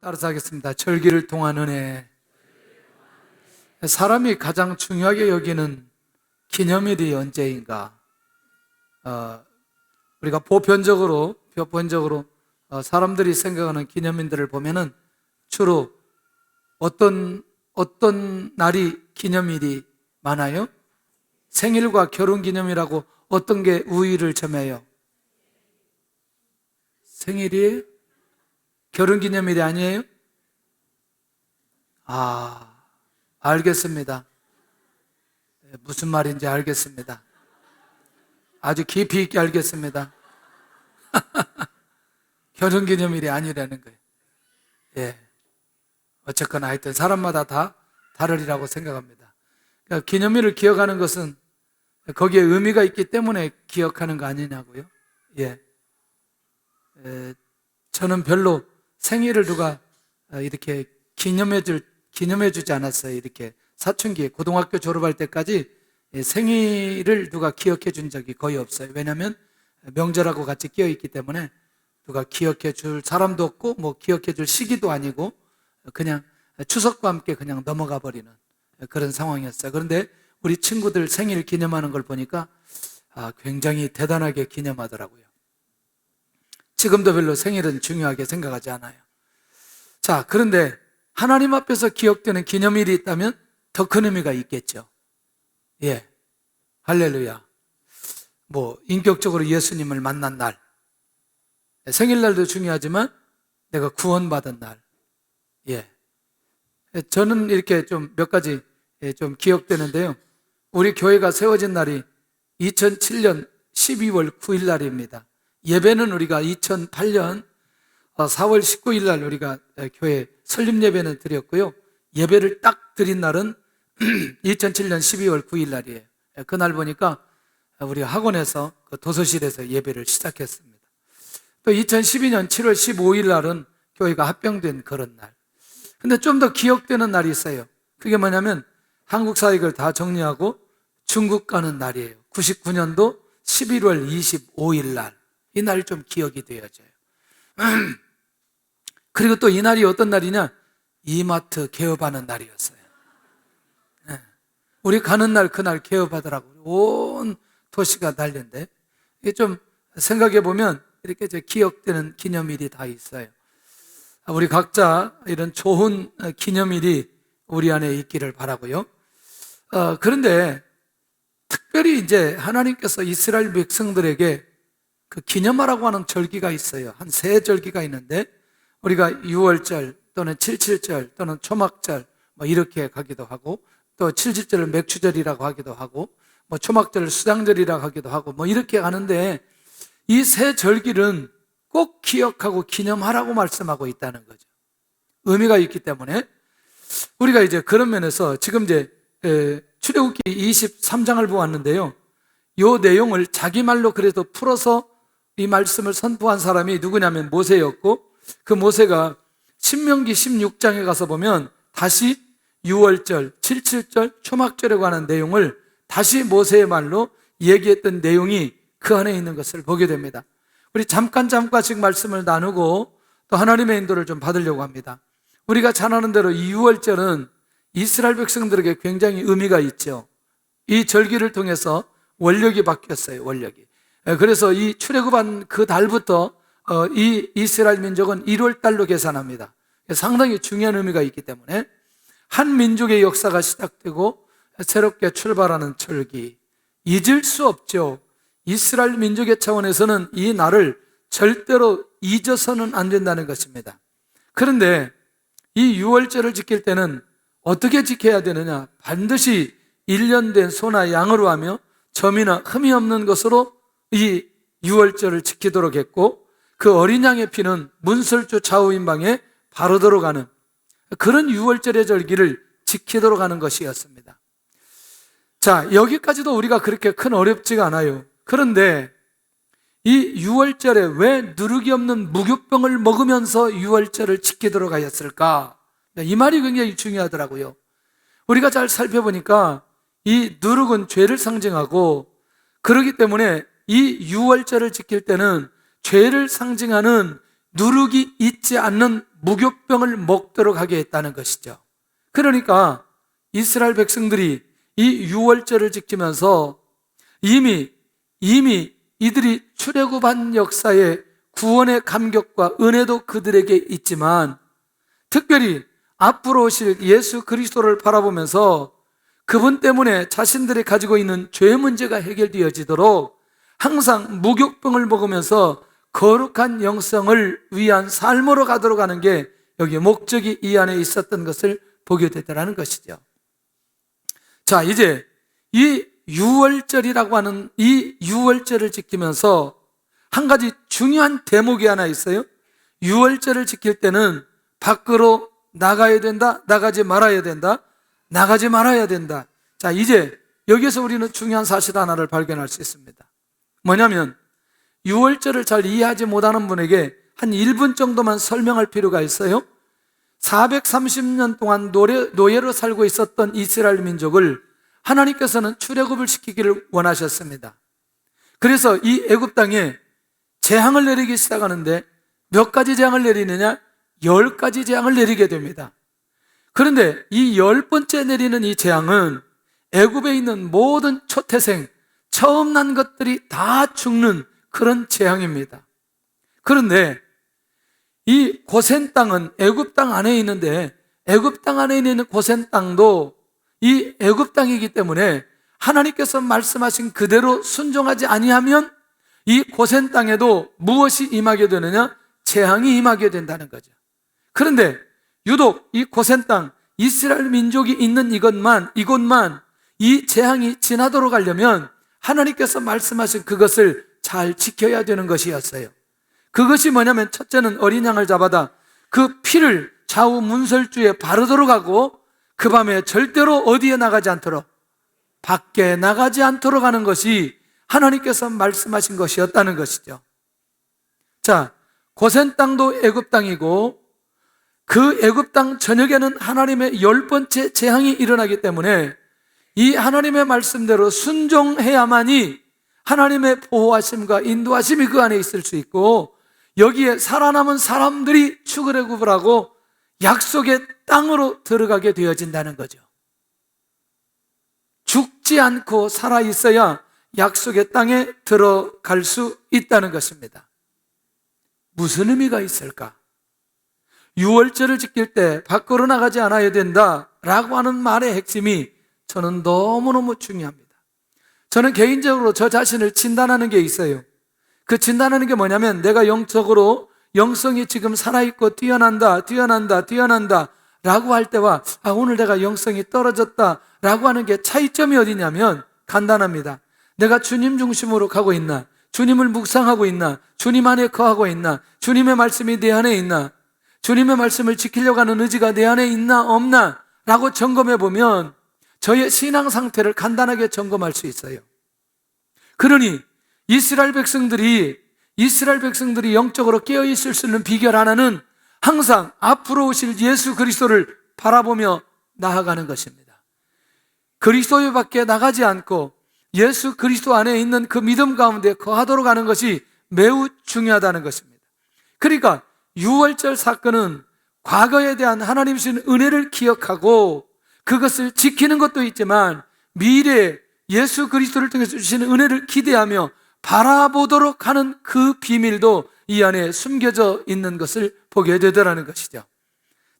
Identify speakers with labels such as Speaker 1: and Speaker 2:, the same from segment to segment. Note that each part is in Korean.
Speaker 1: 따라서 하겠습니다. 절기를 통한 은혜. 사람이 가장 중요하게 여기는 기념일이 언제인가? 우리가 보편적으로 사람들이 생각하는 기념일들을 보면은 주로 어떤 날이 기념일이 많아요? 생일과 결혼기념일하고 어떤 게 우위를 점해요? 생일이에요? 결혼기념일이 아니에요? 알겠습니다. 무슨 말인지 알겠습니다. 아주 깊이 있게 알겠습니다. 결혼기념일이 아니라는 거예요. 예. 어쨌거나 하여튼 사람마다 다 다르리라고 생각합니다. 그러니까 기념일을 기억하는 것은 거기에 의미가 있기 때문에 기억하는 거 아니냐고요? 예. 저는 별로 생일을 누가 이렇게 기념해주지 않았어요. 이렇게 사춘기, 고등학교 졸업할 때까지 생일을 누가 기억해 준 적이 거의 없어요. 왜냐하면 명절하고 같이 끼어 있기 때문에 누가 기억해 줄 사람도 없고 뭐 기억해 줄 시기도 아니고 그냥 추석과 함께 그냥 넘어가 버리는 그런 상황이었어요. 그런데 우리 친구들 생일 기념하는 걸 보니까 굉장히 대단하게 기념하더라고요. 지금도 별로 생일은 중요하게 생각하지 않아요. 자, 그런데 하나님 앞에서 기억되는 기념일이 있다면 더 큰 의미가 있겠죠. 예. 할렐루야. 인격적으로 예수님을 만난 날. 생일날도 중요하지만 내가 구원받은 날. 예. 저는 이렇게 좀 몇 가지 좀 기억되는데요. 우리 교회가 세워진 날이 2007년 12월 9일 날입니다. 예배는 우리가 2008년 4월 19일 날 우리가 교회 설립 예배는 드렸고요. 예배를 딱 드린 날은 2007년 12월 9일 날이에요. 그날 보니까 우리 학원에서 그 도서실에서 예배를 시작했습니다. 또 2012년 7월 15일 날은 교회가 합병된 그런 날. 근데 좀 더 기억되는 날이 있어요. 그게 뭐냐면 한국 사역을 다 정리하고 중국 가는 날이에요. 99년도 11월 25일 날. 이 날이 좀 기억이 되어져요. 그리고 또 이 날이 어떤 날이냐? 이마트 개업하는 날이었어요. 우리 가는 날 그날 개업하더라고요. 온 도시가 난리인데 이게 좀 생각해 보면 이렇게 기억되는 기념일이 다 있어요. 우리 각자 이런 좋은 기념일이 우리 안에 있기를 바라고요. 그런데 특별히 이제 하나님께서 이스라엘 백성들에게 그 기념하라고 하는 절기가 있어요. 한 세 절기가 있는데 우리가 유월절 또는 칠칠절 또는 초막절 이렇게 가기도 하고 또 칠칠절을 맥추절이라고 하기도 하고 초막절을 수장절이라고 하기도 하고 이렇게 하는데 이 세 절기는 꼭 기억하고 기념하라고 말씀하고 있다는 거죠. 의미가 있기 때문에 우리가 이제 그런 면에서 지금 이제 출애굽기 23장을 보았는데요. 이 내용을 자기 말로 그래도 풀어서 이 말씀을 선포한 사람이 누구냐면 모세였고 그 모세가 신명기 16장에 가서 보면 다시 유월절, 칠칠절, 초막절에 관한 내용을 다시 모세의 말로 얘기했던 내용이 그 안에 있는 것을 보게 됩니다. 우리 잠깐씩 말씀을 나누고 또 하나님의 인도를 좀 받으려고 합니다. 우리가 잘 아는 대로 이 유월절은 이스라엘 백성들에게 굉장히 의미가 있죠. 이 절기를 통해서 원력이 바뀌었어요. 원력이. 그래서 이 출애굽한 그 달부터 이 이스라엘 민족은 1월 달로 계산합니다. 상당히 중요한 의미가 있기 때문에 한 민족의 역사가 시작되고 새롭게 출발하는 절기, 잊을 수 없죠. 이스라엘 민족의 차원에서는 이 날을 절대로 잊어서는 안 된다는 것입니다. 그런데 이 유월절을 지킬 때는 어떻게 지켜야 되느냐? 반드시 1년 된 소나 양으로 하며 점이나 흠이 없는 것으로 이 유월절을 지키도록 했고 그 어린 양의 피는 문설주 좌우인방에 바로 들어가는 그런 유월절의 절기를 지키도록 하는 것이었습니다. 자, 여기까지도 우리가 그렇게 큰 어렵지가 않아요. 그런데 이 유월절에 왜 누룩이 없는 무교병을 먹으면서 유월절을 지키도록 하였을까? 이 말이 굉장히 중요하더라고요. 우리가 잘 살펴보니까 이 누룩은 죄를 상징하고 그렇기 때문에 이 유월절을 지킬 때는 죄를 상징하는 누룩이 있지 않는 무교병을 먹도록 하게 했다는 것이죠. 그러니까 이스라엘 백성들이 이 유월절을 지키면서 이미 이들이 출애굽한 역사의 구원의 감격과 은혜도 그들에게 있지만, 특별히 앞으로 오실 예수 그리스도를 바라보면서 그분 때문에 자신들이 가지고 있는 죄 문제가 해결되어지도록 항상 무교병을 먹으면서 거룩한 영성을 위한 삶으로 가도록 하는 게 여기 목적이 이 안에 있었던 것을 보게 되더라는 것이죠. 자, 이제 이 유월절이라고 하는 이 유월절을 지키면서 한 가지 중요한 대목이 하나 있어요. 유월절을 지킬 때는 밖으로 나가야 된다, 나가지 말아야 된다, 나가지 말아야 된다. 자, 이제 여기서 우리는 중요한 사실 하나를 발견할 수 있습니다. 뭐냐면 유월절을 잘 이해하지 못하는 분에게 한 1분 정도만 설명할 필요가 있어요. 430년 동안 노예로 살고 있었던 이스라엘 민족을 하나님께서는 출애굽을 시키기를 원하셨습니다. 그래서 이 애굽 땅에 재앙을 내리기 시작하는데 몇 가지 재앙을 내리느냐? 10가지 재앙을 내리게 됩니다. 그런데 이 10번째 내리는 이 재앙은 애굽에 있는 모든 초태생, 처음 난 것들이 다 죽는 그런 재앙입니다. 그런데 이 고센 땅은 애굽 땅 안에 있는데, 애굽 땅 안에 있는 고센 땅도 이 애굽 땅이기 때문에 하나님께서 말씀하신 그대로 순종하지 아니하면 이 고센 땅에도 무엇이 임하게 되느냐? 재앙이 임하게 된다는 거죠. 그런데 유독 이 고센 땅, 이스라엘 민족이 있는 이곳만 이 재앙이 지나도록 하려면 하나님께서 말씀하신 그것을 잘 지켜야 되는 것이었어요. 그것이 뭐냐면, 첫째는 어린 양을 잡아다 그 피를 좌우 문설주에 바르도록 하고 그 밤에 절대로 어디에 나가지 않도록, 밖에 나가지 않도록 하는 것이 하나님께서 말씀하신 것이었다는 것이죠. 자, 고센 땅도 애굽 땅이고 그 애굽 땅 전역에는 하나님의 10번째 재앙이 일어나기 때문에 이 하나님의 말씀대로 순종해야만이 하나님의 보호하심과 인도하심이 그 안에 있을 수 있고, 여기에 살아남은 사람들이 출애굽을 하고 약속의 땅으로 들어가게 되어진다는 거죠. 죽지 않고 살아있어야 약속의 땅에 들어갈 수 있다는 것입니다. 무슨 의미가 있을까? 유월절을 지킬 때 밖으로 나가지 않아야 된다라고 하는 말의 핵심이 저는 너무너무 중요합니다. 저는 개인적으로 저 자신을 진단하는 게 있어요. 그 진단하는 게 뭐냐면, 내가 영적으로 영성이 지금 살아있고 뛰어난다 라고 할 때와 오늘 내가 영성이 떨어졌다 라고 하는 게 차이점이 어디냐면 간단합니다. 내가 주님 중심으로 가고 있나? 주님을 묵상하고 있나? 주님 안에 거하고 있나? 주님의 말씀이 내 안에 있나? 주님의 말씀을 지키려고 하는 의지가 내 안에 있나 없나? 라고 점검해 보면 저의 신앙 상태를 간단하게 점검할 수 있어요. 그러니 이스라엘 백성들이 영적으로 깨어있을 수 있는 비결 하나는 항상 앞으로 오실 예수 그리스도를 바라보며 나아가는 것입니다. 그리스도 밖에 나가지 않고 예수 그리스도 안에 있는 그 믿음 가운데 거하도록 하는 것이 매우 중요하다는 것입니다. 그러니까 유월절 사건은 과거에 대한 하나님 주신 은혜를 기억하고 그것을 지키는 것도 있지만, 미래에 예수 그리스도를 통해서 주시는 은혜를 기대하며 바라보도록 하는 그 비밀도 이 안에 숨겨져 있는 것을 보게 되더라는 것이죠.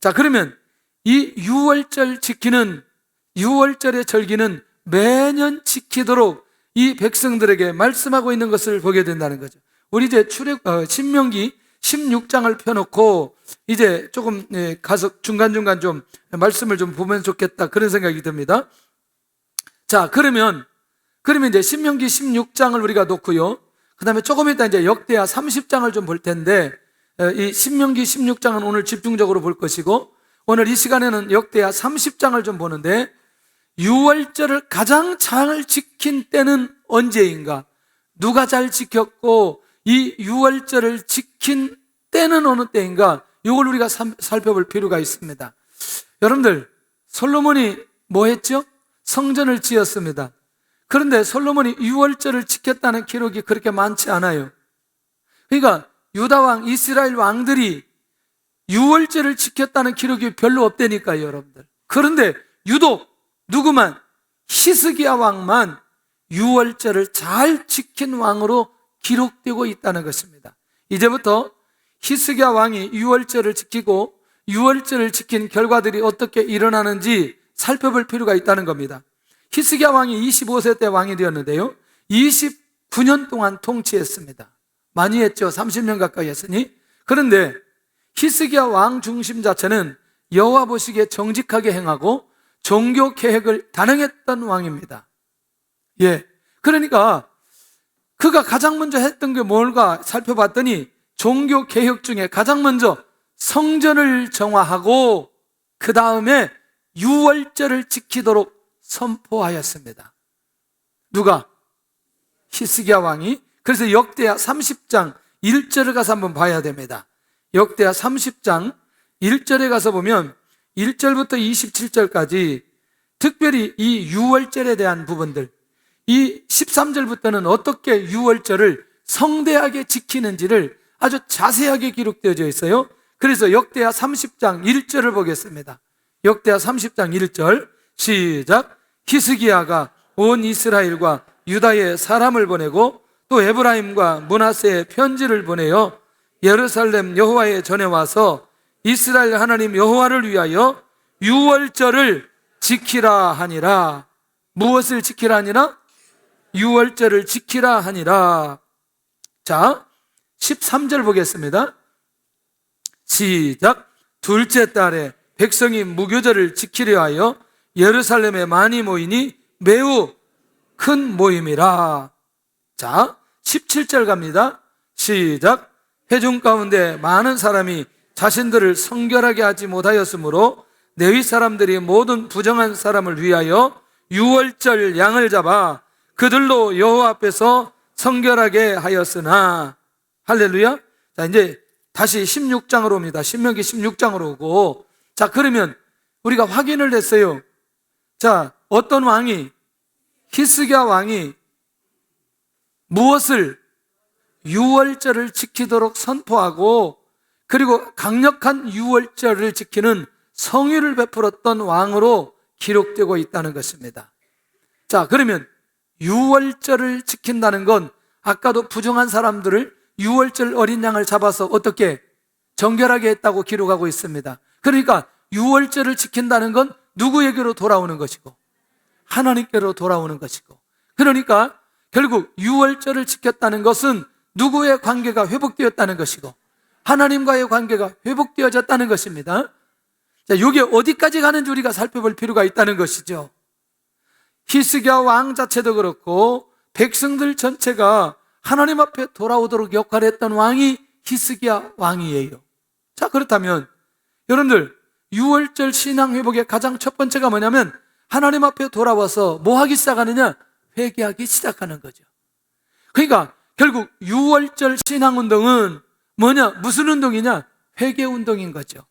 Speaker 1: 자, 그러면 이 유월절의 절기는 매년 지키도록 이 백성들에게 말씀하고 있는 것을 보게 된다는 거죠. 우리 이제 신명기 16장을 펴놓고 이제 조금 가서 중간중간 좀 말씀을 좀 보면 좋겠다, 그런 생각이 듭니다. 자, 그러면 이제 신명기 16장을 우리가 놓고요, 그 다음에 조금 이따 이제 역대하 30장을 좀 볼 텐데, 이 신명기 16장은 오늘 집중적으로 볼 것이고, 오늘 이 시간에는 역대하 30장을 좀 보는데, 유월절을 가장 잘 지킨 때는 언제인가? 누가 잘 지켰고 이 유월절을 지킨 때는 어느 때인가? 이걸 우리가 살펴볼 필요가 있습니다. 여러분들, 솔로몬이 뭐 했죠? 성전을 지었습니다. 그런데 솔로몬이 유월절을 지켰다는 기록이 그렇게 많지 않아요. 그러니까 유다 왕, 이스라엘 왕들이 유월절을 지켰다는 기록이 별로 없다니까요, 여러분들. 그런데 유독 누구만, 히스기야 왕만 유월절을 잘 지킨 왕으로 기록되고 있다는 것입니다. 이제부터 히스기야 왕이 유월절을 지키고 유월절을 지킨 결과들이 어떻게 일어나는지 살펴볼 필요가 있다는 겁니다. 히스기야 왕이 25세 때 왕이 되었는데요, 29년 동안 통치했습니다. 많이 했죠. 30년 가까이 했으니. 그런데 히스기야 왕 중심 자체는 여호와 보시기에 정직하게 행하고 종교 개혁을 단행했던 왕입니다. 예. 그러니까 그가 가장 먼저 했던 게 뭘까 살펴봤더니 종교 개혁 중에 가장 먼저 성전을 정화하고 그 다음에 유월절을 지키도록 선포하였습니다. 누가? 히스기야 왕이. 그래서 역대하 30장 1절을 가서 한번 봐야 됩니다. 역대하 30장 1절에 가서 보면 1절부터 27절까지 특별히 이 유월절에 대한 부분들, 이 13절부터는 어떻게 유월절을 성대하게 지키는지를 아주 자세하게 기록되어져 있어요. 그래서 역대하 30장 1절을 보겠습니다. 역대하 30장 1절 시작. 히스기야가 온 이스라엘과 유다에 사람을 보내고 또 에브라임과 므낫세에 편지를 보내어 예루살렘 여호와의 전에 와서 이스라엘 하나님 여호와를 위하여 유월절을 지키라 하니라. 무엇을 지키라 하니라? 유월절을 지키라 하니라. 자, 13절 보겠습니다. 시작. 둘째 달에 백성이 무교절을 지키려 하여 예루살렘에 많이 모이니 매우 큰 모임이라. 자, 17절 갑니다. 시작. 회중 가운데 많은 사람이 자신들을 성결하게 하지 못하였으므로 레위 사람들이 모든 부정한 사람을 위하여 유월절 양을 잡아 그들로 여호와 앞에서 성결하게 하였으나. 할렐루야. 자, 이제 다시 16장으로 옵니다. 신명기 16장으로 오고. 자, 그러면 우리가 확인을 했어요. 자, 어떤 왕이, 히스기야 왕이 무엇을? 유월절을 지키도록 선포하고 그리고 강력한 유월절을 지키는 성의를 베풀었던 왕으로 기록되고 있다는 것입니다. 자, 그러면 유월절을 지킨다는 건 아까도 부정한 사람들을 유월절 어린 양을 잡아서 어떻게 정결하게 했다고 기록하고 있습니다. 그러니까 유월절을 지킨다는 건 누구에게로 돌아오는 것이고 하나님께로 돌아오는 것이고, 그러니까 결국 유월절을 지켰다는 것은 누구의 관계가 회복되었다는 것이고 하나님과의 관계가 회복되어졌다는 것입니다. 자, 이게 어디까지 가는지 우리가 살펴볼 필요가 있다는 것이죠. 히스기야 왕 자체도 그렇고 백성들 전체가 하나님 앞에 돌아오도록 역할을 했던 왕이 히스기야 왕이에요. 자, 그렇다면 여러분들 유월절 신앙 회복의 가장 첫 번째가 뭐냐면 하나님 앞에 돌아와서 뭐 하기 시작하느냐? 회개하기 시작하는 거죠. 그러니까 결국 유월절 신앙운동은 뭐냐? 무슨 운동이냐? 회개운동인 거죠.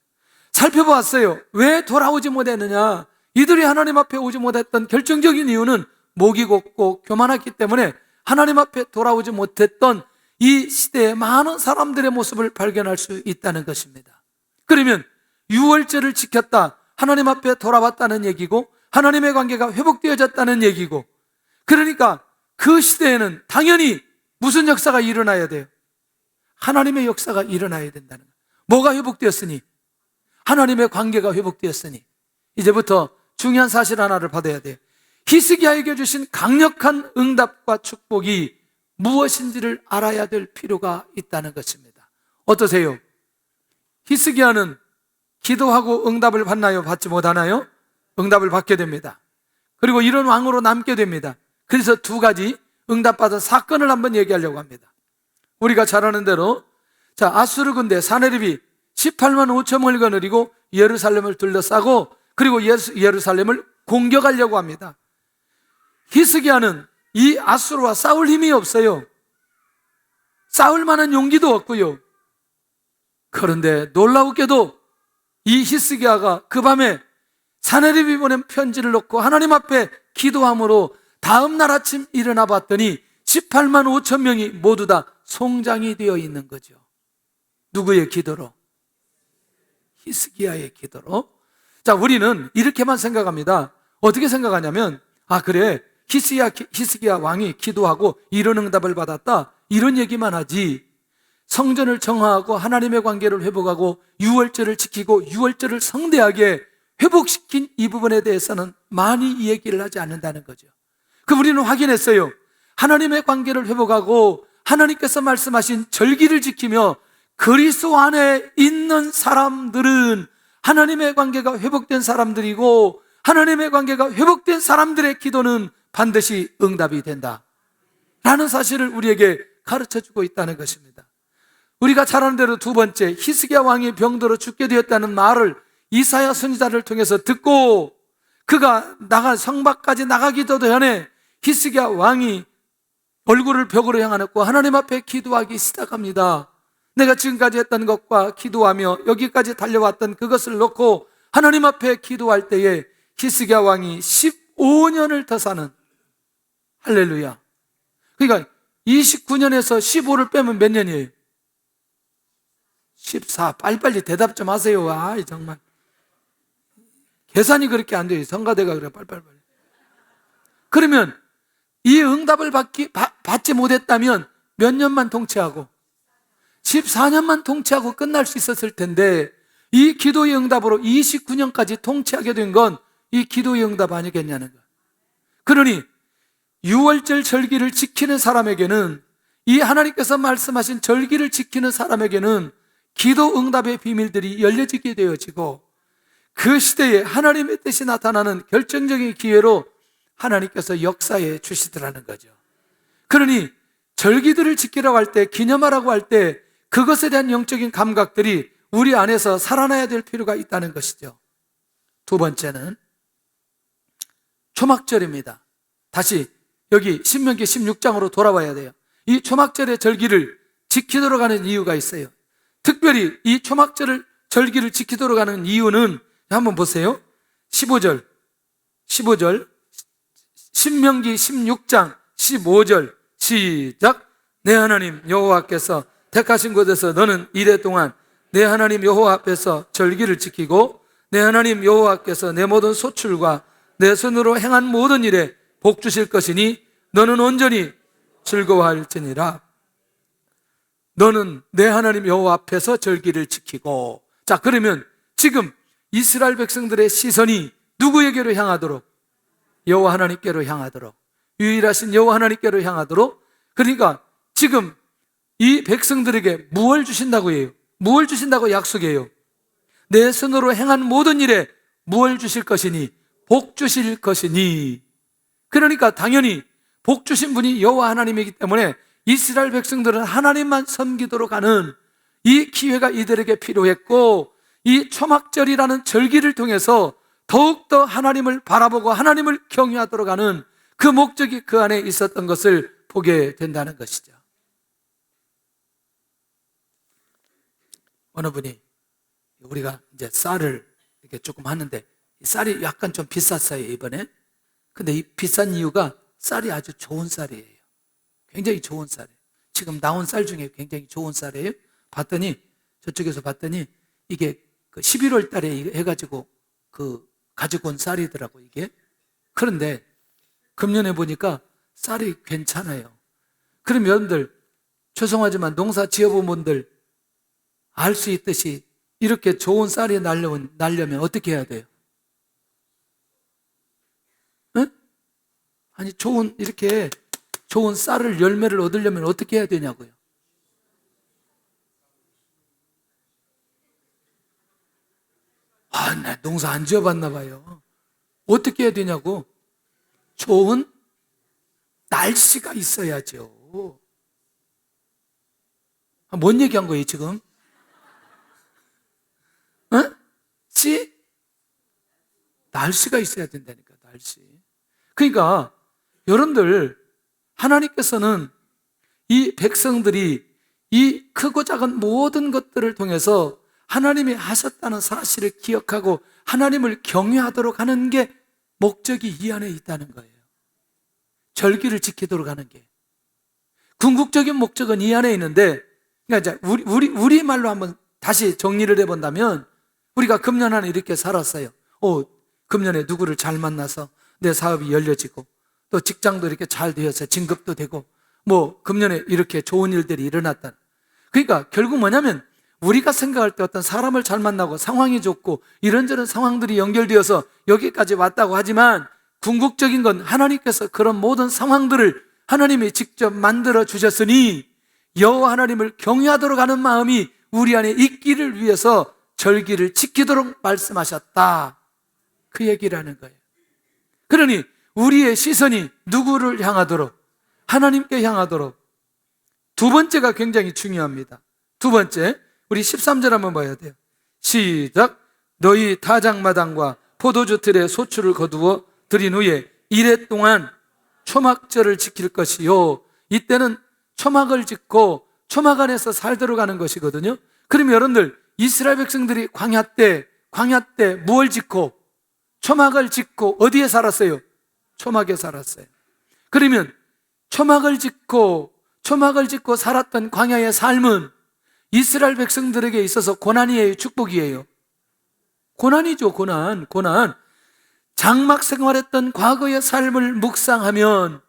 Speaker 1: 살펴보았어요. 왜 돌아오지 못했느냐? 이들이 하나님 앞에 오지 못했던 결정적인 이유는 목이 곧고 교만했기 때문에 하나님 앞에 돌아오지 못했던 이 시대의 많은 사람들의 모습을 발견할 수 있다는 것입니다. 그러면 유월절을 지켰다, 하나님 앞에 돌아왔다는 얘기고 하나님의 관계가 회복되어졌다는 얘기고, 그러니까 그 시대에는 당연히 무슨 역사가 일어나야 돼요? 하나님의 역사가 일어나야 된다는 거예요. 뭐가 회복되었으니? 하나님의 관계가 회복되었으니 이제부터 중요한 사실 하나를 받아야 돼요. 히스기야에게 주신 강력한 응답과 축복이 무엇인지를 알아야 될 필요가 있다는 것입니다. 어떠세요? 히스기야는 기도하고 응답을 받나요? 받지 못하나요? 응답을 받게 됩니다. 그리고 이런 왕으로 남게 됩니다. 그래서 두 가지 응답받은 사건을 한번 얘기하려고 합니다. 우리가 잘 아는 대로, 자, 아수르 군대 사네립이 18만 5천을 거느리고 예루살렘을 둘러싸고 그리고 예루살렘을 공격하려고 합니다. 히스기야는 이 아수르와 싸울 힘이 없어요. 싸울 만한 용기도 없고요. 그런데 놀라우게도 이 히스기야가 그 밤에 사네립이 보낸 편지를 놓고 하나님 앞에 기도함으로 다음 날 아침 일어나 봤더니 18만 5천 명이 모두 다 송장이 되어 있는 거죠. 누구의 기도로? 히스기야의 기도로. 자, 우리는 이렇게만 생각합니다. 어떻게 생각하냐면, 아, 그래, 히스기야 왕이 기도하고 이런 응답을 받았다, 이런 얘기만 하지, 성전을 정화하고 하나님의 관계를 회복하고 유월절을 지키고 유월절을 성대하게 회복시킨 이 부분에 대해서는 많이 이 얘기를 하지 않는다는 거죠. 그 우리는 확인했어요. 하나님의 관계를 회복하고 하나님께서 말씀하신 절기를 지키며 그리스도 안에 있는 사람들은 하나님의 관계가 회복된 사람들이고, 하나님의 관계가 회복된 사람들의 기도는 반드시 응답이 된다 라는 사실을 우리에게 가르쳐주고 있다는 것입니다. 우리가 잘 아는 대로 두 번째, 히스기야 왕이 병들어 죽게 되었다는 말을 이사야 선지자를 통해서 듣고 그가 성 밖까지 나가기도 전에 히스기야 왕이 얼굴을 벽으로 향하고 하나님 앞에 기도하기 시작합니다. 내가 지금까지 했던 것과 기도하며 여기까지 달려왔던 그것을 놓고 하나님 앞에 기도할 때에 히스기야 왕이 15년을 더 사는, 할렐루야. 그러니까 29년에서 15를 빼면 몇 년이에요? 14. 빨리빨리 대답 좀 하세요. 아, 정말 계산이 그렇게 안 돼요. 성가대가 그래. 빨리빨리. 그러면 이 응답을 받지 못했다면 몇 년만 통치하고 14년만 통치하고 끝날 수 있었을 텐데, 이 기도의 응답으로 29년까지 통치하게 된 건 이 기도의 응답 아니겠냐는 거예요. 그러니 유월절 절기를 지키는 사람에게는, 이 하나님께서 말씀하신 절기를 지키는 사람에게는 기도 응답의 비밀들이 열려지게 되어지고, 그 시대에 하나님의 뜻이 나타나는 결정적인 기회로 하나님께서 역사해 주시더라는 거죠. 그러니 절기들을 지키라고 할 때, 기념하라고 할 때 그것에 대한 영적인 감각들이 우리 안에서 살아나야 될 필요가 있다는 것이죠. 두 번째는 초막절입니다. 다시 여기 신명기 16장으로 돌아와야 돼요. 이 초막절의 절기를 지키도록 하는 이유가 있어요. 특별히 이 초막절을 절기를 지키도록 하는 이유는, 한번 보세요. 15절 신명기 16장 15절 시작. 내 하나님 여호와께서 택하신 곳에서 너는 이래 동안 내 하나님 여호와 앞에서 절기를 지키고 내 하나님 여호와께서 내 모든 소출과 내 손으로 행한 모든 일에 복 주실 것이니 너는 온전히 즐거워할지니라. 너는 내 하나님 여호와 앞에서 절기를 지키고. 자, 그러면 지금 이스라엘 백성들의 시선이 누구에게로 향하도록? 여호와 하나님께로 향하도록, 유일하신 여호와 하나님께로 향하도록. 그러니까 지금 이 백성들에게 무엇을 주신다고 해요? 무엇을 주신다고 약속해요? 내 손으로 행한 모든 일에 무엇을 주실 것이니? 복 주실 것이니. 그러니까 당연히 복 주신 분이 여호와 하나님이기 때문에 이스라엘 백성들은 하나님만 섬기도록 하는 이 기회가 이들에게 필요했고, 이 초막절이라는 절기를 통해서 더욱더 하나님을 바라보고 하나님을 경외하도록 하는 그 목적이 그 안에 있었던 것을 보게 된다는 것이죠. 어느 분이, 우리가 이제 쌀을 이렇게 조금 하는데 이 쌀이 약간 좀 비쌌어요, 이번에. 근데 이 비싼 이유가 쌀이 아주 좋은 쌀이에요. 굉장히 좋은 쌀이에요. 지금 나온 쌀 중에 굉장히 좋은 쌀이에요. 저쪽에서 봤더니 이게 그 11월 달에 해가지고 가지고 온 쌀이더라고, 이게. 그런데 금년에 보니까 쌀이 괜찮아요. 그럼 여러분들, 죄송하지만 농사 지어본 분들 알 수 있듯이 이렇게 좋은 쌀이 나려면 어떻게 해야 돼요? 응? 아니, 이렇게 좋은 쌀을, 열매를 얻으려면 어떻게 해야 되냐고요? 아, 나 농사 안 지어봤나 봐요. 어떻게 해야 되냐고? 좋은 날씨가 있어야죠. 뭔 얘기한 거예요, 지금? 응? 날씨가 있어야 된다니까, 날씨. 그러니까 여러분들, 하나님께서는 이 백성들이 이 크고 작은 모든 것들을 통해서 하나님이 하셨다는 사실을 기억하고 하나님을 경외하도록 하는 게 목적이 이 안에 있다는 거예요. 절기를 지키도록 하는 게. 궁극적인 목적은 이 안에 있는데, 그러니까 이제 우리 말로 한번 다시 정리를 해본다면, 우리가 금년 안에 이렇게 살았어요. 금년에 누구를 잘 만나서 내 사업이 열려지고, 또 직장도 이렇게 잘 되어서 진급도 되고, 금년에 이렇게 좋은 일들이 일어났다. 그러니까 결국 뭐냐면, 우리가 생각할 때 어떤 사람을 잘 만나고 상황이 좋고 이런저런 상황들이 연결되어서 여기까지 왔다고 하지만, 궁극적인 건 하나님께서 그런 모든 상황들을 하나님이 직접 만들어 주셨으니 여호와 하나님을 경외하도록 하는 마음이 우리 안에 있기를 위해서 절기를 지키도록 말씀하셨다, 그 얘기를 하는 거예요. 그러니 우리의 시선이 누구를 향하도록? 하나님께 향하도록. 두 번째가 굉장히 중요합니다. 두 번째, 우리 13절 한번 봐야 돼요. 시작. 너희 타작마당과 포도주 틀에 소출을 거두어 들인 후에 이래 동안 초막절을 지킬 것이요. 이때는 초막을 짓고 초막 안에서 살도록 하는 것이거든요. 그러면 여러분들, 이스라엘 백성들이 광야 때 무엇을 짓고 초막을 짓고 어디에 살았어요? 초막에 살았어요. 그러면 초막을 짓고 살았던 광야의 삶은 이스라엘 백성들에게 있어서 고난이에요, 축복이에요? 고난이죠. 고난. 장막 생활했던 과거의 삶을 묵상하면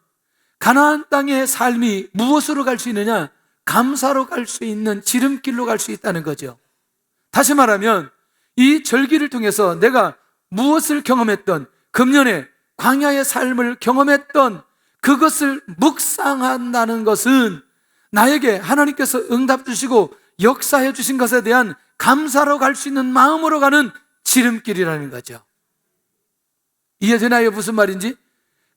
Speaker 1: 가나안 땅의 삶이 무엇으로 갈 수 있느냐? 감사로 갈 수 있는 지름길로 갈 수 있다는 거죠. 다시 말하면 이 절기를 통해서 내가 무엇을 경험했던, 금년에 광야의 삶을 경험했던 그것을 묵상한다는 것은 나에게 하나님께서 응답 주시고 역사해 주신 것에 대한 감사로 갈 수 있는 마음으로 가는 지름길이라는 거죠. 이해되나요? 무슨 말인지?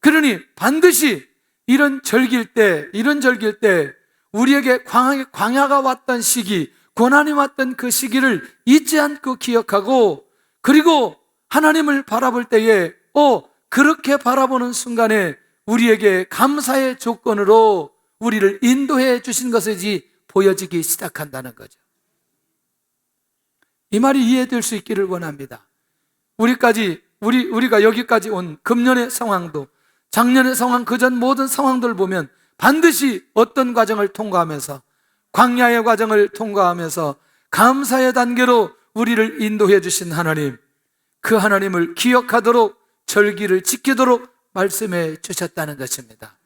Speaker 1: 그러니 반드시 이런 절기일 때 우리에게 광야가 왔던 시기, 고난이 왔던 그 시기를 잊지 않고 기억하고, 그리고 하나님을 바라볼 때에 그렇게 바라보는 순간에 우리에게 감사의 조건으로 우리를 인도해 주신 것이지 보여지기 시작한다는 거죠. 이 말이 이해될 수 있기를 원합니다. 우리가 여기까지 온 금년의 상황도, 작년의 상황, 그전 모든 상황들을 보면 반드시 어떤 과정을 통과하면서, 광야의 과정을 통과하면서 감사의 단계로 우리를 인도해 주신 하나님, 그 하나님을 기억하도록 절기를 지키도록 말씀해 주셨다는 것입니다.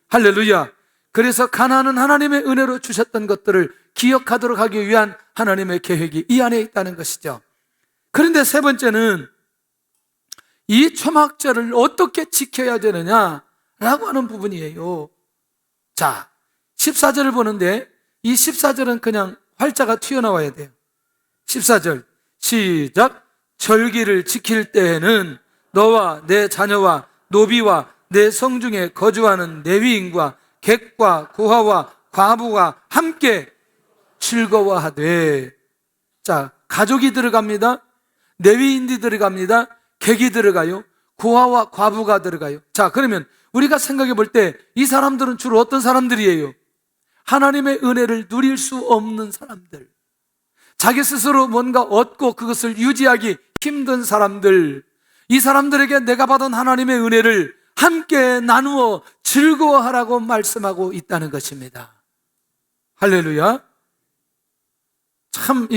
Speaker 1: 할렐루야. 그래서 가나안은 하나님의 은혜로 주셨던 것들을 기억하도록 하기 위한 하나님의 계획이 이 안에 있다는 것이죠. 그런데 세 번째는 이 초막절을 어떻게 지켜야 되느냐라고 하는 부분이에요. 자, 14절을 보는데 이 14절은 그냥 활자가 튀어나와야 돼요. 14절 시작. 절기를 지킬 때에는 너와 내 자녀와 노비와 내 성중에 거주하는 레위인과 객과 고아와 과부가 함께 즐거워하되. 자, 가족이 들어갑니다. 레위인들이 들어갑니다. 객이 들어가요. 고아와 과부가 들어가요. 자, 그러면 우리가 생각해 볼 때 이 사람들은 주로 어떤 사람들이에요? 하나님의 은혜를 누릴 수 없는 사람들, 자기 스스로 뭔가 얻고 그것을 유지하기 힘든 사람들, 이 사람들에게 내가 받은 하나님의 은혜를 함께 나누어 즐거워하라고 말씀하고 있다는 것입니다. 할렐루야. 참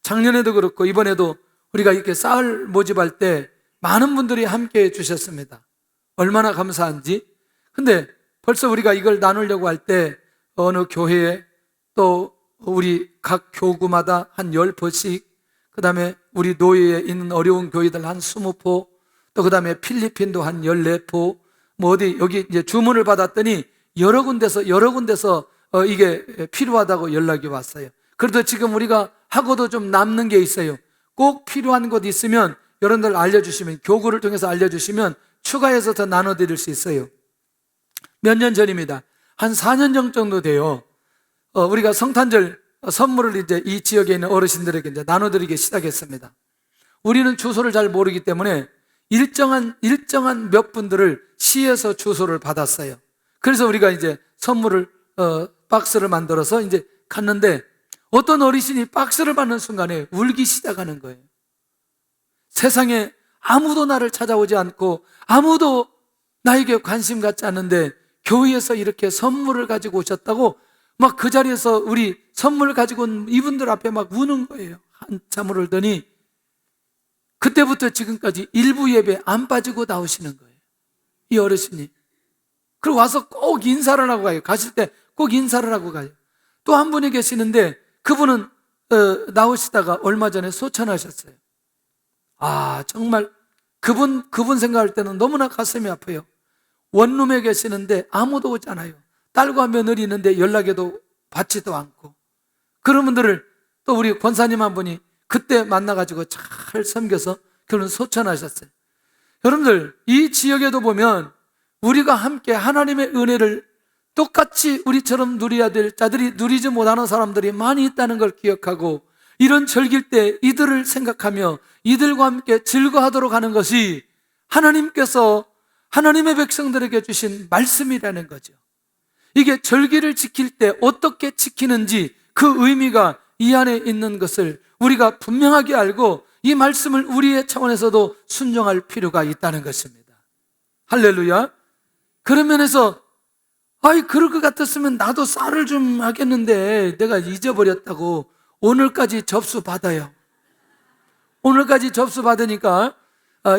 Speaker 1: 작년에도 그렇고 이번에도 우리가 이렇게 쌀 모집할 때 많은 분들이 함께 해주셨습니다. 얼마나 감사한지. 근데 벌써 우리가 이걸 나누려고 할 때 어느 교회에, 또 우리 각 교구마다 한 10포씩, 그 다음에 우리 노예에 있는 어려운 교회들 한 20포, 또 그 다음에 필리핀도 한 14포, 여기 이제 주문을 받았더니 여러 군데서 이게 필요하다고 연락이 왔어요. 그래도 지금 우리가 하고도 좀 남는 게 있어요. 꼭 필요한 것 있으면 여러분들 알려주시면, 교구를 통해서 알려주시면 추가해서 더 나눠드릴 수 있어요. 몇 년 전입니다. 한 4년 정도 돼요. 우리가 성탄절 선물을 이제 이 지역에 있는 어르신들에게 이제 나눠드리기 시작했습니다. 우리는 주소를 잘 모르기 때문에 일정한 몇 분들을 시에서 주소를 받았어요. 그래서 우리가 이제 선물을 박스를 만들어서 이제 갔는데, 어떤 어르신이 박스를 받는 순간에 울기 시작하는 거예요. 세상에 아무도 나를 찾아오지 않고 아무도 나에게 관심 갖지 않는데 교회에서 이렇게 선물을 가지고 오셨다고 막 그 자리에서 우리 선물 가지고 온 이분들 앞에 막 우는 거예요. 한참을 울더니 그때부터 지금까지 일부 예배 안 빠지고 나오시는 거예요, 이 어르신이. 그리고 와서 꼭 인사를 하고 가요. 가실 때 꼭 인사를 하고 가요. 또 한 분이 계시는데 그분은 나오시다가 얼마 전에 소천하셨어요. 정말 그분 생각할 때는 너무나 가슴이 아파요. 원룸에 계시는데 아무도 오지 않아요. 딸과 며느리 있는데 연락해도 받지도 않고. 그런 분들을 또 우리 권사님 한 분이 그때 만나가지고 잘 섬겨서 결혼 소천하셨어요. 여러분들, 이 지역에도 보면 우리가 함께 하나님의 은혜를 똑같이 우리처럼 누려야 될 자들이 누리지 못하는 사람들이 많이 있다는 걸 기억하고, 이런 절기일 때 이들을 생각하며 이들과 함께 즐거워하도록 하는 것이 하나님께서 하나님의 백성들에게 주신 말씀이라는 거죠. 이게 절기를 지킬 때 어떻게 지키는지 그 의미가 이 안에 있는 것을 우리가 분명하게 알고 이 말씀을 우리의 차원에서도 순종할 필요가 있다는 것입니다. 할렐루야. 그런 면에서 그럴 것 같았으면 나도 쌀을 좀 하겠는데 내가 잊어버렸다고 오늘까지 접수 받아요. 오늘까지 접수 받으니까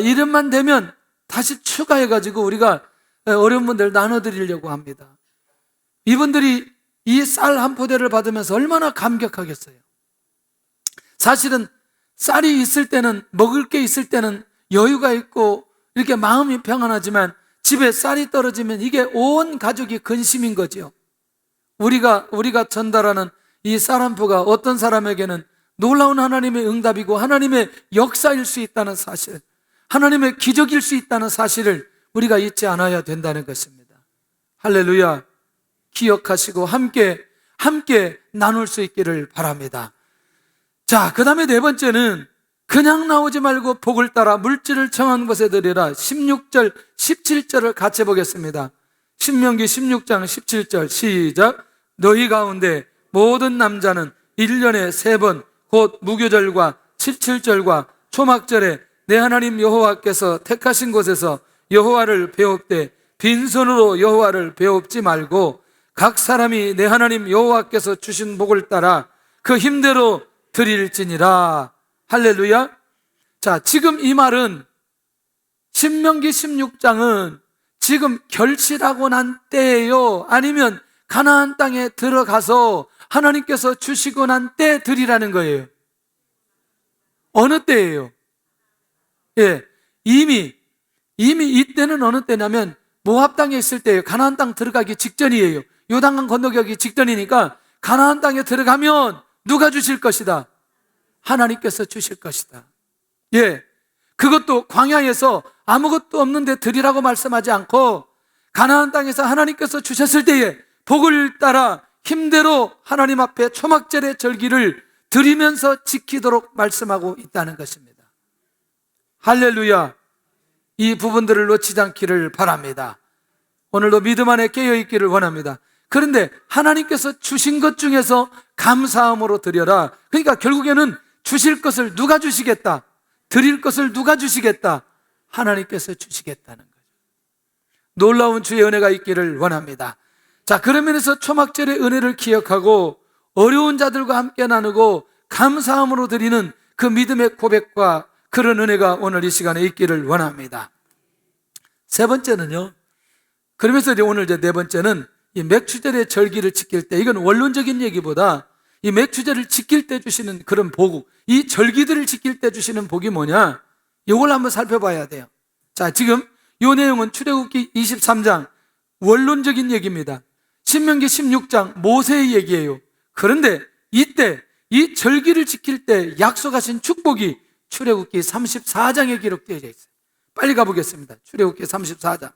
Speaker 1: 이름만 되면 다시 추가해가지고 우리가 어려운 분들 나눠드리려고 합니다. 이분들이 이 쌀 한 포대를 받으면서 얼마나 감격하겠어요. 사실은 쌀이 있을 때는, 먹을 게 있을 때는 여유가 있고 이렇게 마음이 평안하지만 집에 쌀이 떨어지면 이게 온 가족이 근심인 거죠. 우리가 전달하는 이 쌀 한 포가 어떤 사람에게는 놀라운 하나님의 응답이고 하나님의 역사일 수 있다는 사실, 하나님의 기적일 수 있다는 사실을 우리가 잊지 않아야 된다는 것입니다. 할렐루야. 기억하시고 함께 나눌 수 있기를 바랍니다. 자, 그 다음에 네 번째는 그냥 나오지 말고 복을 따라 물질을 정한 곳에 드리라. 16절, 17절을 같이 보겠습니다. 신명기 16장 17절 시작. 너희 가운데 모든 남자는 1년에 3번 곧 무교절과 77절과 초막절에 내 하나님 여호와께서 택하신 곳에서 여호와를 배웁되 빈손으로 여호와를 배웁지 말고 각 사람이 내 하나님 여호와께서 주신 복을 따라 그 힘대로 드릴지니라. 할렐루야. 자, 지금 이 말은 신명기 16장은 지금 결실하고 난 때예요, 아니면 가나안 땅에 들어가서 하나님께서 주시고 난 때 드리라는 거예요? 어느 때예요? 이미 이때는 어느 때냐면 모압 땅에 있을 때예요. 가나안 땅 들어가기 직전이에요. 요단강 건너기 직전이니까 가나안 땅에 들어가면 누가 주실 것이다? 하나님께서 주실 것이다. 그것도 광야에서 아무것도 없는데 드리라고 말씀하지 않고 가나안 땅에서 하나님께서 주셨을 때에 복을 따라 힘대로 하나님 앞에 초막절의 절기를 드리면서 지키도록 말씀하고 있다는 것입니다. 할렐루야. 이 부분들을 놓치지 않기를 바랍니다. 오늘도 믿음 안에 깨어있기를 원합니다. 그런데 하나님께서 주신 것 중에서 감사함으로 드려라. 그러니까 결국에는 주실 것을 누가 주시겠다? 드릴 것을 누가 주시겠다? 하나님께서 주시겠다는 거죠. 놀라운 주의 은혜가 있기를 원합니다. 자, 그런 면에서 초막절의 은혜를 기억하고 어려운 자들과 함께 나누고 감사함으로 드리는 그 믿음의 고백과 그런 은혜가 오늘 이 시간에 있기를 원합니다. 세 번째는요, 그러면서 오늘 네 번째는 이 맥추절의 절기를 지킬 때, 이건 원론적인 얘기보다 이 맥추절을 지킬 때 주시는 그런 복, 이 절기들을 지킬 때 주시는 복이 뭐냐, 이걸 한번 살펴봐야 돼요. 자, 지금 이 내용은 출애굽기 23장 원론적인 얘기입니다. 신명기 16장 모세의 얘기예요. 그런데 이때 이 절기를 지킬 때 약속하신 축복이 출애굽기 34장에 기록되어 있어요. 빨리 가보겠습니다. 출애굽기 34장.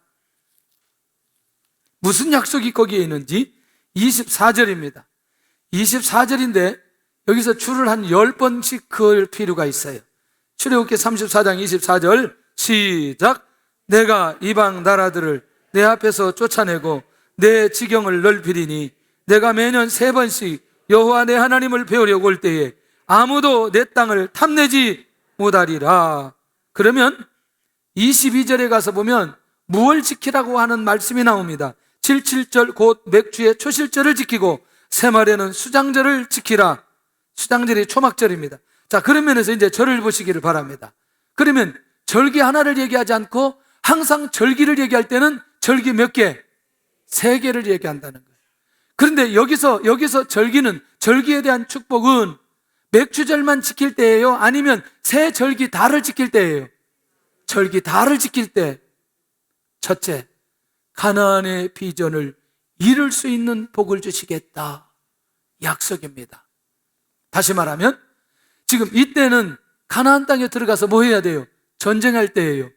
Speaker 1: 무슨 약속이 거기에 있는지 24절입니다. 24절인데 여기서 줄을 한 10번씩 그을 필요가 있어요. 출애굽기 34장 24절 시작. 내가 이방 나라들을 내 앞에서 쫓아내고 내 지경을 넓히리니 내가 매년 3번씩 여호와 내 하나님을 배우려고 올 때에 아무도 내 땅을 탐내지 못하리라. 그러면 22절에 가서 보면 무엇을 지키라고 하는 말씀이 나옵니다. 77절 곧 맥주의 초실절을 지키고 새말에는 수장절을 지키라. 수장절이 초막절입니다. 자, 그런 면에서 이제 절을 보시기를 바랍니다. 그러면 절기 하나를 얘기하지 않고 항상 절기를 얘기할 때는 절기 몇 개? 3개를 얘기한다는 거예요. 그런데 여기서 절기는, 절기에 대한 축복은 맥주절만 지킬 때예요? 아니면 새 절기 달을 지킬 때예요? 절기 달을 지킬 때. 첫째, 가나안의 비전을 이룰 수 있는 복을 주시겠다. 약속입니다. 다시 말하면 지금 이때는 가나안 땅에 들어가서 뭐 해야 돼요? 전쟁할 때예요.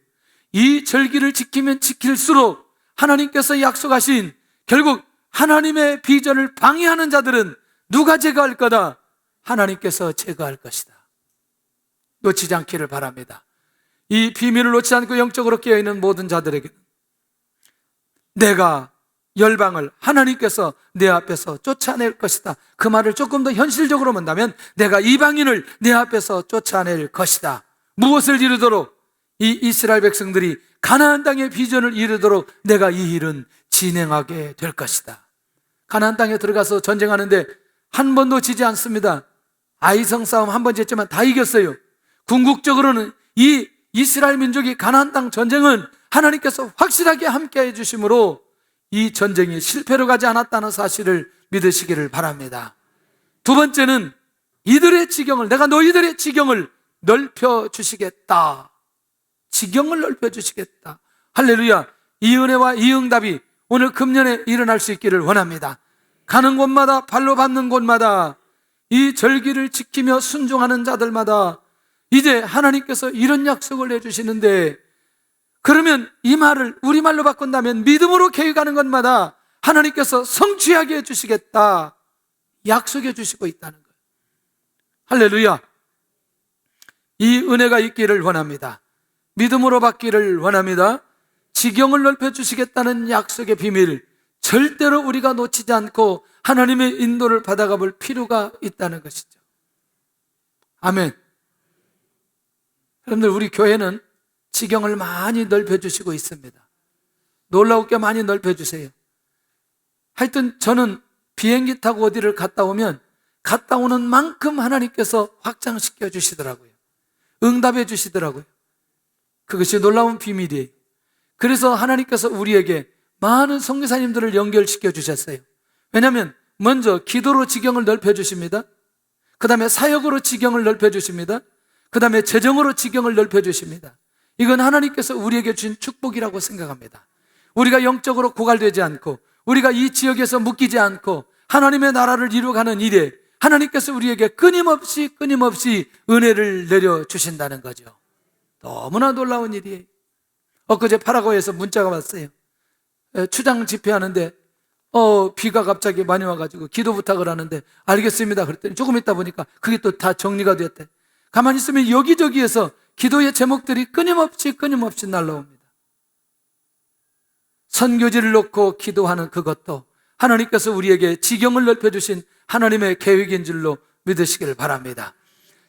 Speaker 1: 이 절기를 지키면 지킬수록 하나님께서 약속하신, 결국 하나님의 비전을 방해하는 자들은 누가 제거할 거다? 하나님께서 제거할 것이다. 놓치지 않기를 바랍니다. 이 비밀을 놓지 않고 영적으로 깨어있는 모든 자들에게 내가 열방을 하나님께서 내 앞에서 쫓아낼 것이다. 그 말을 조금 더 현실적으로 본다면 내가 이방인을 내 앞에서 쫓아낼 것이다. 무엇을 이루도록? 이 이스라엘 백성들이 가나안 땅의 비전을 이루도록 내가 이 일은 진행하게 될 것이다. 가나안 땅에 들어가서 전쟁하는데 한 번도 지지 않습니다. 아이성 싸움 한 번 졌지만 다 이겼어요. 궁극적으로는 이 이스라엘 민족이 가나안 땅 전쟁은 하나님께서 확실하게 함께 해주심으로 이 전쟁이 실패로 가지 않았다는 사실을 믿으시기를 바랍니다. 두 번째는 이들의 지경을, 내가 너희들의 지경을 넓혀주시겠다. 지경을 넓혀주시겠다. 할렐루야. 이 은혜와 이 응답이 오늘 금년에 일어날 수 있기를 원합니다. 가는 곳마다, 발로 밟는 곳마다 이 절기를 지키며 순종하는 자들마다 이제 하나님께서 이런 약속을 해주시는데, 그러면 이 말을 우리말로 바꾼다면 믿음으로 계획하는 것마다 하나님께서 성취하게 해주시겠다 약속해 주시고 있다는 거예요. 할렐루야. 이 은혜가 있기를 원합니다. 믿음으로 받기를 원합니다. 지경을 넓혀주시겠다는 약속의 비밀, 절대로 우리가 놓치지 않고 하나님의 인도를 받아가 볼 필요가 있다는 것이죠. 아멘. 여러분들, 우리 교회는 지경을 많이 넓혀주시고 있습니다. 놀라우게 많이 넓혀주세요. 하여튼 저는 비행기 타고 어디를 갔다 오면 갔다 오는 만큼 하나님께서 확장시켜 주시더라고요. 응답해 주시더라고요. 그것이 놀라운 비밀이에요. 그래서 하나님께서 우리에게 많은 선교사님들을 연결시켜 주셨어요. 왜냐하면 먼저 기도로 지경을 넓혀 주십니다. 그 다음에 사역으로 지경을 넓혀 주십니다. 그 다음에 재정으로 지경을 넓혀 주십니다. 이건 하나님께서 우리에게 준 축복이라고 생각합니다. 우리가 영적으로 고갈되지 않고 우리가 이 지역에서 묶이지 않고 하나님의 나라를 이루어가는 일에 하나님께서 우리에게 끊임없이 은혜를 내려주신다는 거죠. 너무나 놀라운 일이에요. 엊그제 파라과이에서 문자가 왔어요. 추장 집회하는데 비가 갑자기 많이 와가지고 기도 부탁을 하는데 알겠습니다 그랬더니 조금 있다 보니까 그게 또 다 정리가 됐대. 가만히 있으면 여기저기에서 기도의 제목들이 끊임없이 날라옵니다. 선교지를 놓고 기도하는 그것도 하나님께서 우리에게 지경을 넓혀주신 하나님의 계획인 줄로 믿으시기를 바랍니다.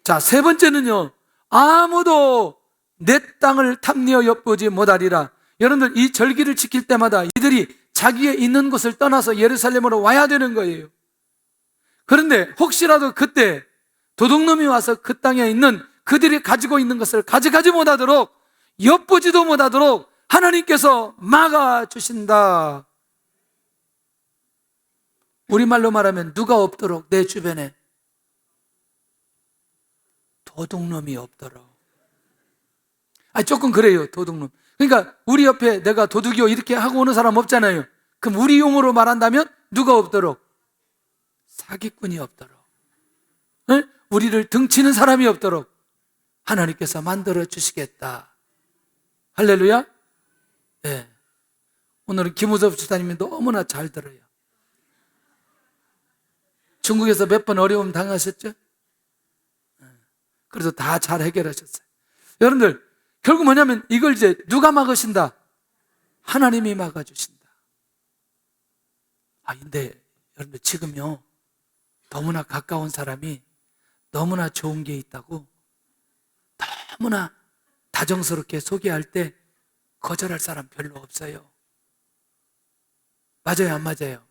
Speaker 1: 자, 세 번째는요, 아무도 내 땅을 탐내어 엿보지 못하리라. 여러분들, 이 절기를 지킬 때마다 이들이 자기의 있는 곳을 떠나서 예루살렘으로 와야 되는 거예요. 그런데 혹시라도 그때 도둑놈이 와서 그 땅에 있는 그들이 가지고 있는 것을 가져가지 못하도록, 엿보지도 못하도록 하나님께서 막아주신다. 우리말로 말하면 누가 없도록, 내 주변에 도둑놈이 없도록. 조금 그래요, 도둑놈. 그러니까 우리 옆에 내가 도둑이요 이렇게 하고 오는 사람 없잖아요. 그럼 우리 용어로 말한다면 누가 없도록? 사기꾼이 없도록, 우리를 등치는 사람이 없도록 하나님께서 만들어 주시겠다. 할렐루야. 네. 오늘은 김우섭 집사님이 너무나 잘 들어요. 중국에서 몇 번 어려움 당하셨죠? 그래서 다 잘 해결하셨어요. 여러분들, 결국 뭐냐면 이걸 이제 누가 막으신다? 하나님이 막아주신다. 근데 여러분들, 지금요 너무나 가까운 사람이 너무나 좋은 게 있다고 너무나 다정스럽게 소개할 때 거절할 사람 별로 없어요. 맞아요, 안 맞아요?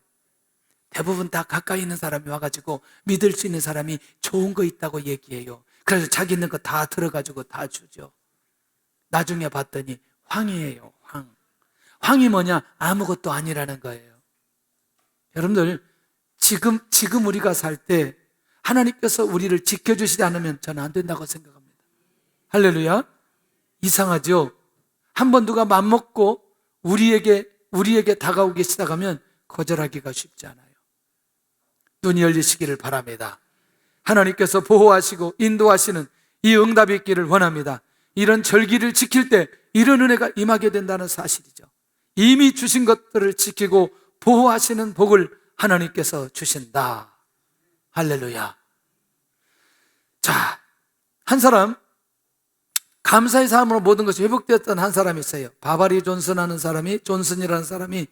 Speaker 1: 대부분 다 가까이 있는 사람이 와가지고 믿을 수 있는 사람이 좋은 거 있다고 얘기해요. 그래서 자기 있는 거 다 들어가지고 다 주죠. 나중에 봤더니 황이에요. 황이 뭐냐? 아무것도 아니라는 거예요. 여러분들, 지금 우리가 살 때 하나님께서 우리를 지켜주시지 않으면 저는 안 된다고 생각합니다. 할렐루야. 이상하죠? 한번 누가 맘먹고 우리에게 다가오기 시작하면 거절하기가 쉽지 않아요. 눈이 열리시기를 바랍니다. 하나님께서 보호하시고 인도하시는 이 응답이 있기를 원합니다. 이런 절기를 지킬 때 이런 은혜가 임하게 된다는 사실이죠. 이미 주신 것들을 지키고 보호하시는 복을 하나님께서 주신다. 할렐루야. 자, 한 사람, 감사의 삶으로 모든 것이 회복되었던 한 사람이 있어요. 바바리 존슨이라는 사람이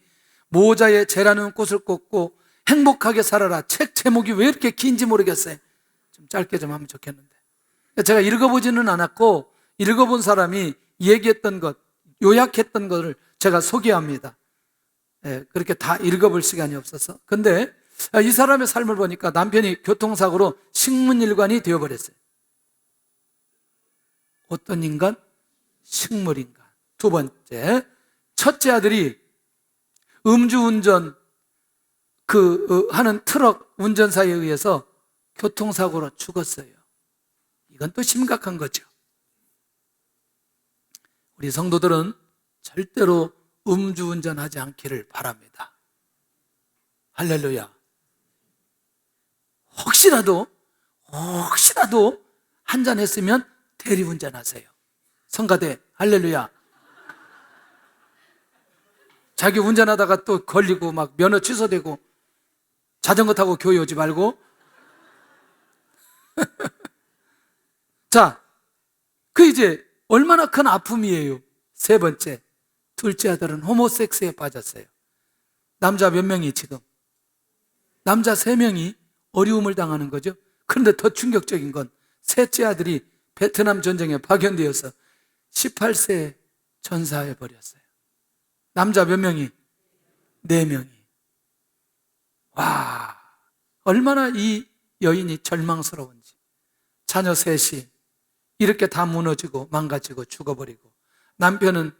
Speaker 1: 모자에 재라는 꽃을 꽂고 행복하게 살아라. 책 제목이 왜 이렇게 긴지 모르겠어요. 좀 짧게 좀 하면 좋겠는데. 제가 읽어보지는 않았고 읽어본 사람이 얘기했던 것, 요약했던 것을 제가 소개합니다. 그렇게 다 읽어볼 시간이 없어서. 근데 이 사람의 삶을 보니까 남편이 교통사고로 식문일관이 되어버렸어요. 어떤 인간? 식물인간. 두 번째, 첫째 아들이 음주운전 하는 트럭 운전사에 의해서 교통사고로 죽었어요. 이건 또 심각한 거죠. 우리 성도들은 절대로 음주운전하지 않기를 바랍니다. 할렐루야. 혹시라도 한잔 했으면 대리운전하세요. 성가대, 할렐루야. 자기 운전하다가 또 걸리고 막 면허 취소되고 자전거 타고 교회 오지 말고. 자, 이제 얼마나 큰 아픔이에요. 세 번째, 둘째 아들은 호모섹스에 빠졌어요. 남자 몇 명이 지금? 남자 3명이 어려움을 당하는 거죠. 그런데 더 충격적인 건 셋째 아들이 베트남 전쟁에 파견되어서 18세에 전사해 버렸어요. 남자 몇 명이? 4명이. 와, 얼마나 이 여인이 절망스러운지. 자녀 셋이 이렇게 다 무너지고 망가지고 죽어버리고 남편은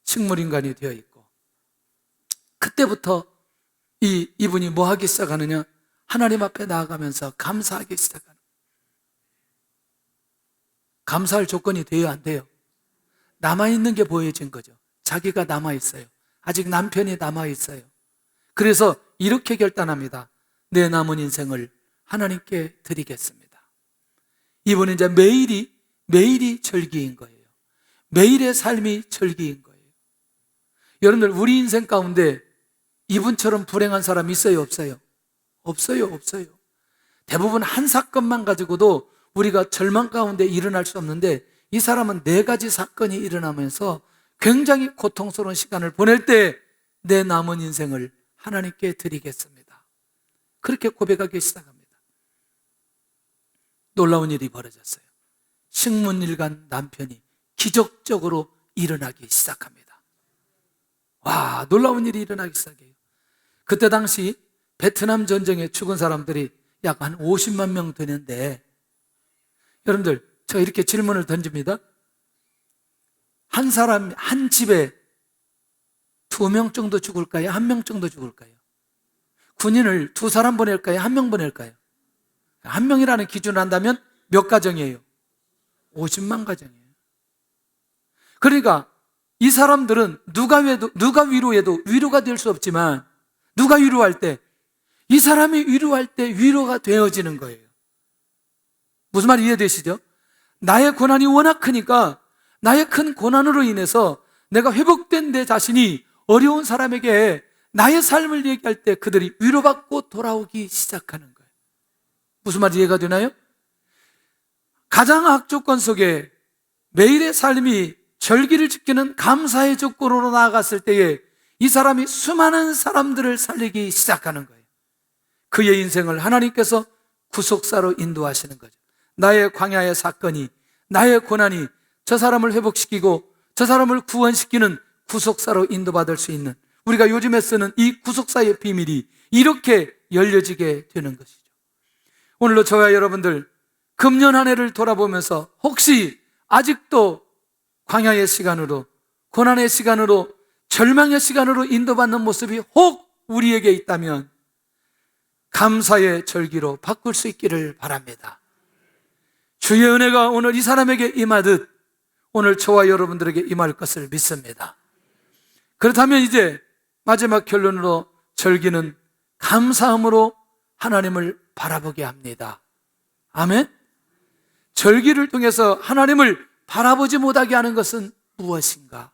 Speaker 1: 식물인간이 되어 있고, 그때부터 이분이 뭐 하기 시작하느냐? 하나님 앞에 나아가면서 감사하기 시작하는. 감사할 조건이 돼요, 안 돼요? 남아있는 게 보여진 거죠. 자기가 남아있어요. 아직 남편이 남아있어요. 그래서 이렇게 결단합니다. 내 남은 인생을 하나님께 드리겠습니다. 이분은 이제 매일이 절기인 거예요. 매일의 삶이 절기인 거예요. 여러분들, 우리 인생 가운데 이분처럼 불행한 사람 있어요, 없어요? 없어요. 대부분 한 사건만 가지고도 우리가 절망 가운데 일어날 수 없는데, 이 사람은 4가지 사건이 일어나면서 굉장히 고통스러운 시간을 보낼 때 내 남은 인생을 하나님께 드리겠습니다. 그렇게 고백하기 시작합니다. 놀라운 일이 벌어졌어요. 식문일간 남편이 기적적으로 일어나기 시작합니다. 와, 놀라운 일이 일어나기 시작해요. 그때 당시 베트남 전쟁에 죽은 사람들이 약 한 50만 명 되는데, 여러분들, 제가 이렇게 질문을 던집니다. 한 사람, 한 집에 2명 정도 죽을까요? 1명 정도 죽을까요? 군인을 2사람 보낼까요? 1명 보낼까요? 1명이라는 기준을 한다면 몇 가정이에요? 50만 가정이에요. 그러니까 이 사람들은 누가 위로해도 위로가 될 수 없지만, 누가 위로할 때, 이 사람이 위로할 때 위로가 되어지는 거예요. 무슨 말이 이해되시죠? 나의 고난이 워낙 크니까 나의 큰 고난으로 인해서 내가 회복된 내 자신이 어려운 사람에게 나의 삶을 얘기할 때 그들이 위로받고 돌아오기 시작하는 거예요. 무슨 말이 이해가 되나요? 가장 악조건 속에 매일의 삶이 절기를 지키는 감사의 조건으로 나아갔을 때에 이 사람이 수많은 사람들을 살리기 시작하는 거예요. 그의 인생을 하나님께서 구속사로 인도하시는 거죠. 나의 광야의 사건이, 나의 고난이 저 사람을 회복시키고 저 사람을 구원시키는 구속사로 인도받을 수 있는, 우리가 요즘에 쓰는 이 구속사의 비밀이 이렇게 열려지게 되는 것이죠. 오늘로 저와 여러분들 금년 한 해를 돌아보면서 혹시 아직도 광야의 시간으로, 고난의 시간으로, 절망의 시간으로 인도받는 모습이 혹 우리에게 있다면 감사의 절기로 바꿀 수 있기를 바랍니다. 주의 은혜가 오늘 이 사람에게 임하듯 오늘 저와 여러분들에게 임할 것을 믿습니다. 그렇다면 이제 마지막 결론으로 절기는 감사함으로 하나님을 바라보게 합니다. 아멘? 절기를 통해서 하나님을 바라보지 못하게 하는 것은 무엇인가?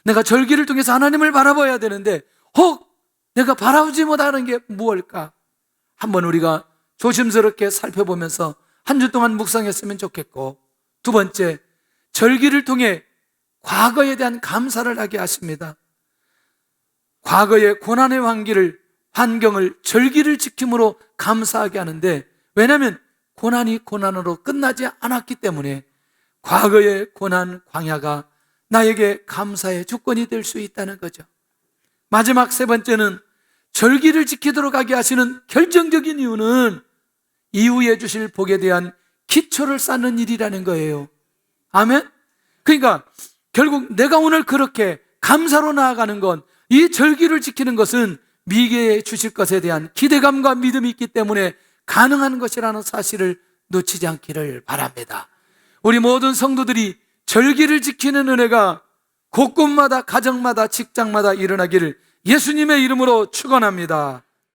Speaker 1: 내가 절기를 통해서 하나님을 바라봐야 되는데 혹 내가 바라보지 못하는 게 무엇일까? 한번 우리가 조심스럽게 살펴보면서 한 주 동안 묵상했으면 좋겠고, 두 번째, 절기를 통해 과거에 대한 감사를 하게 하십니다. 과거의 고난의 환경을 절기를 지킴으로 감사하게 하는데, 왜냐하면 고난이 고난으로 끝나지 않았기 때문에 과거의 고난 광야가 나에게 감사의 주권이 될 수 있다는 거죠. 마지막 세 번째는 절기를 지키도록 하게 하시는 결정적인 이유는 이후에 주실 복에 대한 기초를 쌓는 일이라는 거예요. 아멘? 그러니까 결국 내가 오늘 그렇게 감사로 나아가는 건, 이 절기를 지키는 것은 미래에 주실 것에 대한 기대감과 믿음이 있기 때문에 가능한 것이라는 사실을 놓치지 않기를 바랍니다. 우리 모든 성도들이 절기를 지키는 은혜가 곳곳마다, 가정마다, 직장마다 일어나기를 예수님의 이름으로 축원합니다.